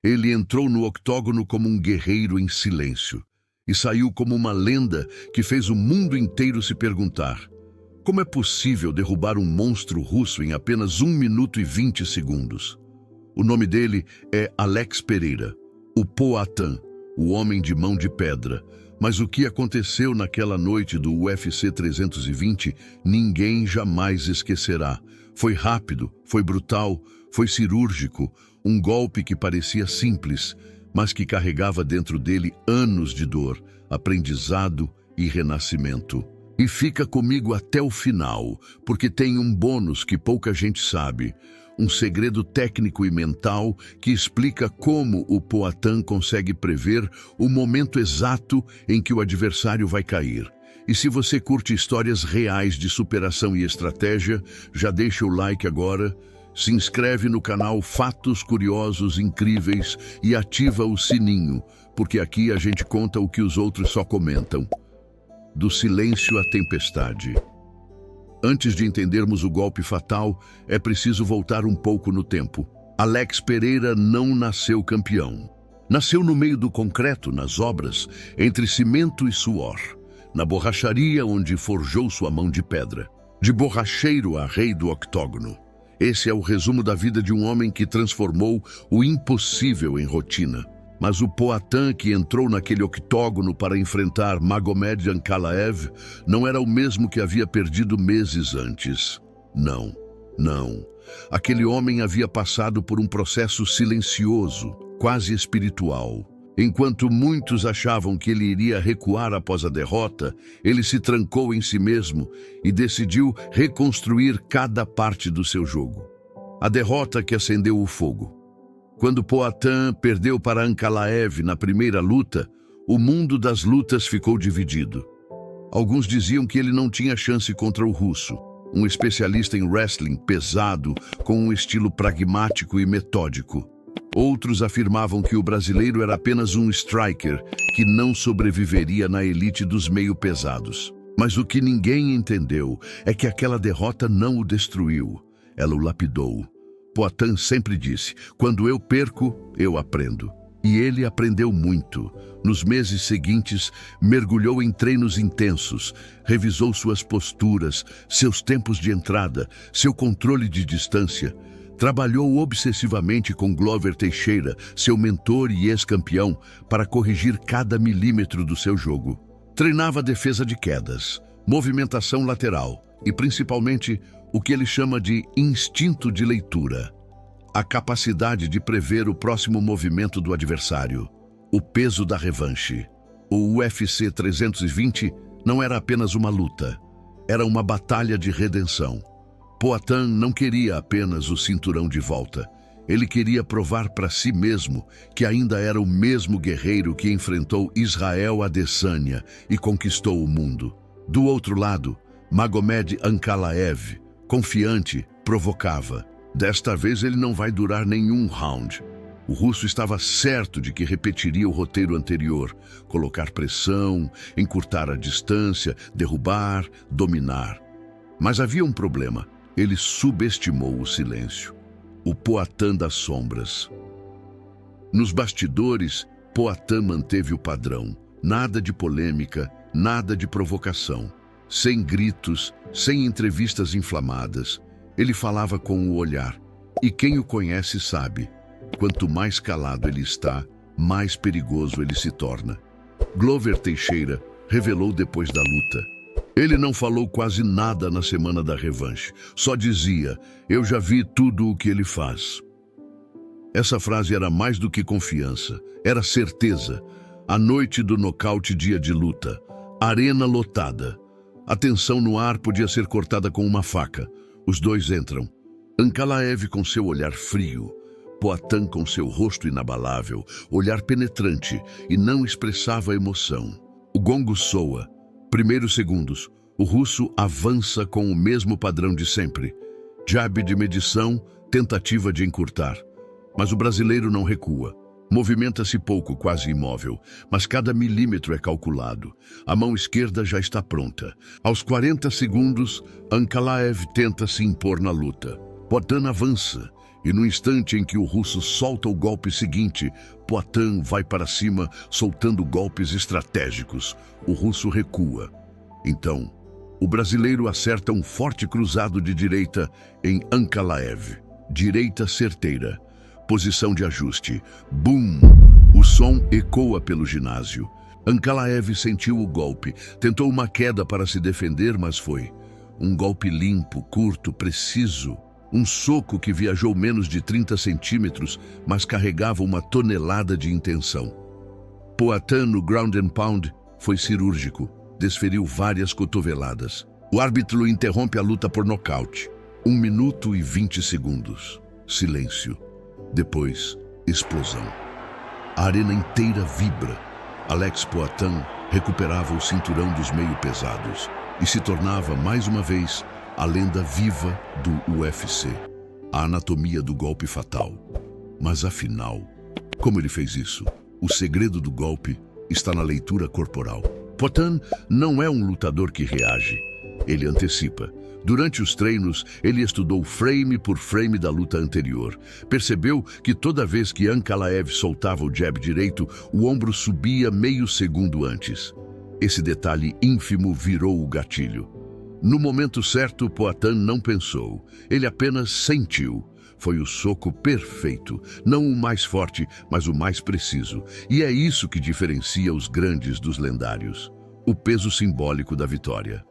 Ele entrou no octógono como um guerreiro em silêncio e saiu como uma lenda que fez o mundo inteiro se perguntar: como é possível derrubar um monstro russo em apenas 1 minuto e 20 segundos? O nome dele é Alex Pereira, o Poatan, o homem de mão de pedra. Mas o que aconteceu naquela noite do UFC 320, ninguém jamais esquecerá. Foi rápido, foi brutal, foi cirúrgico, um golpe que parecia simples, mas que carregava dentro dele anos de dor, aprendizado e renascimento. E fica comigo até o final, porque tem um bônus que pouca gente sabe. Um segredo técnico e mental que explica como o Poatan consegue prever o momento exato em que o adversário vai cair. E se você curte histórias reais de superação e estratégia, já deixa o like agora, se inscreve no canal Fatos Curiosos Incríveis e ativa o sininho, porque aqui a gente conta o que os outros só comentam. Do silêncio à tempestade. Antes de entendermos o golpe fatal, é preciso voltar um pouco no tempo. Alex Pereira não nasceu campeão. Nasceu no meio do concreto, nas obras, entre cimento e suor, na borracharia onde forjou sua mão de pedra. De borracheiro a rei do octógono. Esse é o resumo da vida de um homem que transformou o impossível em rotina. Mas o Poatan que entrou naquele octógono para enfrentar Magomed Ankalaev não era o mesmo que havia perdido meses antes. Não. Aquele homem havia passado por um processo silencioso, quase espiritual. Enquanto muitos achavam que ele iria recuar após a derrota, ele se trancou em si mesmo e decidiu reconstruir cada parte do seu jogo. A derrota que acendeu o fogo. Quando Poatan perdeu para Ankalaev na primeira luta, o mundo das lutas ficou dividido. Alguns diziam que ele não tinha chance contra o russo, um especialista em wrestling pesado, com um estilo pragmático e metódico. Outros afirmavam que o brasileiro era apenas um striker que não sobreviveria na elite dos meio-pesados. Mas o que ninguém entendeu é que aquela derrota não o destruiu, ela o lapidou. Poatan sempre disse: quando eu perco, eu aprendo. E ele aprendeu muito. Nos meses seguintes, mergulhou em treinos intensos, revisou suas posturas, seus tempos de entrada, seu controle de distância. Trabalhou obsessivamente com Glover Teixeira, seu mentor e ex-campeão, para corrigir cada milímetro do seu jogo. Treinava defesa de quedas, movimentação lateral e, principalmente, o que ele chama de instinto de leitura. A capacidade de prever o próximo movimento do adversário. O peso da revanche. O UFC 320 não era apenas uma luta, era uma batalha de redenção. Poatan não queria apenas o cinturão de volta. Ele queria provar para si mesmo que ainda era o mesmo guerreiro que enfrentou Israel Adesanya e conquistou o mundo. Do outro lado, Magomed Ankalaev, confiante, provocava. Desta vez ele não vai durar nenhum round. O russo estava certo de que repetiria o roteiro anterior: colocar pressão, encurtar a distância, derrubar, dominar. Mas havia um problema. Ele subestimou o silêncio. O Poatan das sombras. Nos bastidores, Poatan manteve o padrão. Nada de polêmica, nada de provocação. Sem gritos, sem entrevistas inflamadas. Ele falava com o olhar. E quem o conhece sabe, quanto mais calado ele está, mais perigoso ele se torna. Glover Teixeira revelou depois da luta. Ele não falou quase nada na semana da revanche. Só dizia: eu já vi tudo o que ele faz. Essa frase era mais do que confiança, era certeza. A noite do nocaute, dia de luta. Arena lotada. A tensão no ar podia ser cortada com uma faca. Os dois entram. Ankalaev com seu olhar frio. Poatan com seu rosto inabalável, olhar penetrante, e não expressava emoção. O gongo soa. Primeiros segundos. O russo avança com o mesmo padrão de sempre. Jab de medição, tentativa de encurtar. Mas o brasileiro não recua. Movimenta-se pouco, quase imóvel, mas cada milímetro é calculado. A mão esquerda já está pronta. Aos 40 segundos, Ankalaev tenta se impor na luta. Poatan avança, E no instante em que o russo solta o golpe seguinte, Poatan vai para cima, soltando golpes estratégicos. O russo recua. Então, o brasileiro acerta um forte cruzado de direita em Ankalaev. Direita certeira. Posição de ajuste. Bum! O som ecoa pelo ginásio. Ankalaev sentiu o golpe. Tentou uma queda para se defender, mas foi um golpe limpo, curto, preciso. Um soco que viajou menos de 30 centímetros, mas carregava uma tonelada de intenção. Poatan, no ground and pound, foi cirúrgico. Desferiu várias cotoveladas. O árbitro interrompe a luta por nocaute. 1 minuto e 20 segundos. Silêncio. Depois, explosão. A arena inteira vibra. Alex Poatan recuperava o cinturão dos meio pesados e se tornava, mais uma vez, a lenda viva do UFC. A anatomia do golpe fatal. Mas afinal, como ele fez isso? O segredo do golpe está na leitura corporal. Poatan não é um lutador que reage. Ele antecipa. Durante os treinos, ele estudou frame por frame da luta anterior. Percebeu que toda vez que Ankalaev soltava o jab direito, o ombro subia meio segundo antes. Esse detalhe ínfimo virou o gatilho. No momento certo, Poatan não pensou. Ele apenas sentiu. Foi o soco perfeito, não o mais forte, mas o mais preciso. E é isso que diferencia os grandes dos lendários. O peso simbólico da vitória.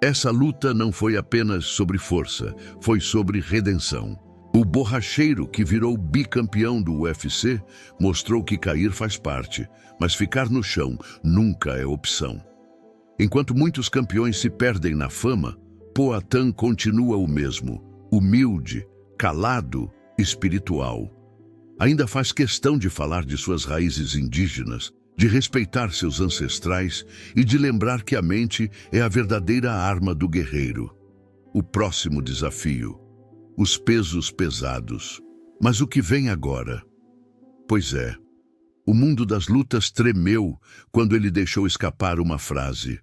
Essa luta não foi apenas sobre força, foi sobre redenção. O borracheiro, que virou bicampeão do UFC, mostrou que cair faz parte, mas ficar no chão nunca é opção. Enquanto muitos campeões se perdem na fama, Poatan continua o mesmo, humilde, calado, espiritual. Ainda faz questão de falar de suas raízes indígenas, de respeitar seus ancestrais e de lembrar que a mente é a verdadeira arma do guerreiro. O próximo desafio, os pesos pesados. Mas o que vem agora? Pois é, o mundo das lutas tremeu quando ele deixou escapar uma frase.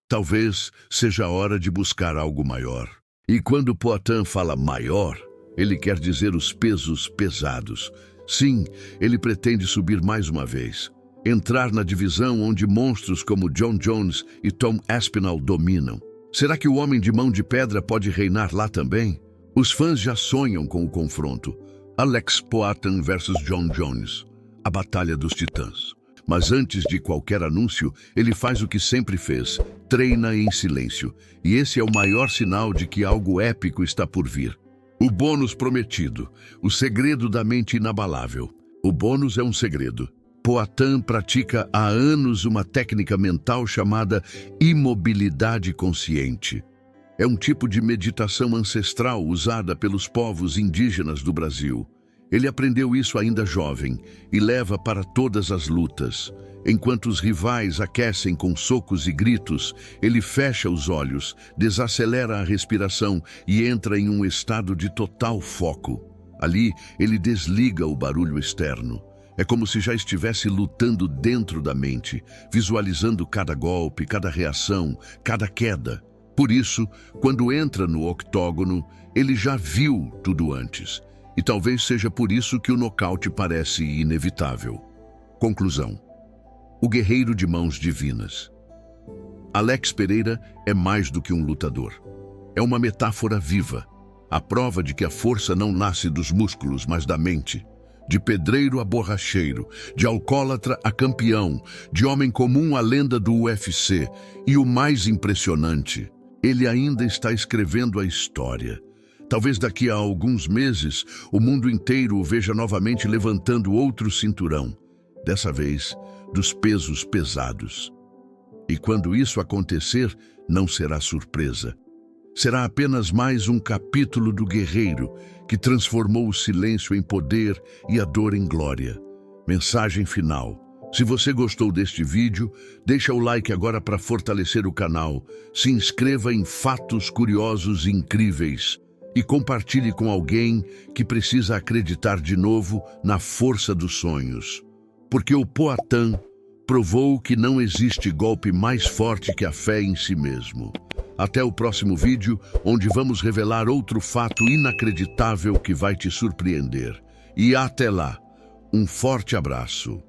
Talvez seja a hora de buscar algo maior. E quando Poatan fala maior, ele quer dizer os pesos pesados. Sim, ele pretende subir mais uma vez. Entrar na divisão onde monstros como John Jones e Tom Aspinall dominam. Será que o homem de mão de pedra pode reinar lá também? Os fãs já sonham com o confronto. Alex Poatan versus John Jones. A batalha dos titãs. Mas antes de qualquer anúncio, ele faz o que sempre fez. Treina em silêncio. E esse é o maior sinal de que algo épico está por vir. O bônus prometido. O segredo da mente inabalável. O bônus é um segredo. Poatan pratica há anos uma técnica mental chamada imobilidade consciente. É um tipo de meditação ancestral usada pelos povos indígenas do Brasil. Ele aprendeu isso ainda jovem e leva para todas as lutas. Enquanto os rivais aquecem com socos e gritos, ele fecha os olhos, desacelera a respiração e entra em um estado de total foco. Ali, ele desliga o barulho externo. É como se já estivesse lutando dentro da mente, visualizando cada golpe, cada reação, cada queda. Por isso, quando entra no octógono, ele já viu tudo antes. E talvez seja por isso que o nocaute parece inevitável. Conclusão. O guerreiro de mãos divinas. Alex Pereira é mais do que um lutador. É uma metáfora viva. A prova de que a força não nasce dos músculos, mas da mente. De pedreiro a borracheiro, de alcoólatra a campeão, de homem comum a lenda do UFC. E o mais impressionante, ele ainda está escrevendo a história. Talvez daqui a alguns meses, o mundo inteiro o veja novamente levantando outro cinturão. Dessa vez, dos pesos pesados. E quando isso acontecer, não será surpresa. Será apenas mais um capítulo do guerreiro que transformou o silêncio em poder e a dor em glória. Mensagem final. Se você gostou deste vídeo, deixa o like agora para fortalecer o canal. Se inscreva em Fatos Curiosos Incríveis e compartilhe com alguém que precisa acreditar de novo na força dos sonhos. Porque o Poatan provou que não existe golpe mais forte que a fé em si mesmo. Até o próximo vídeo, onde vamos revelar outro fato inacreditável que vai te surpreender. E até lá, um forte abraço.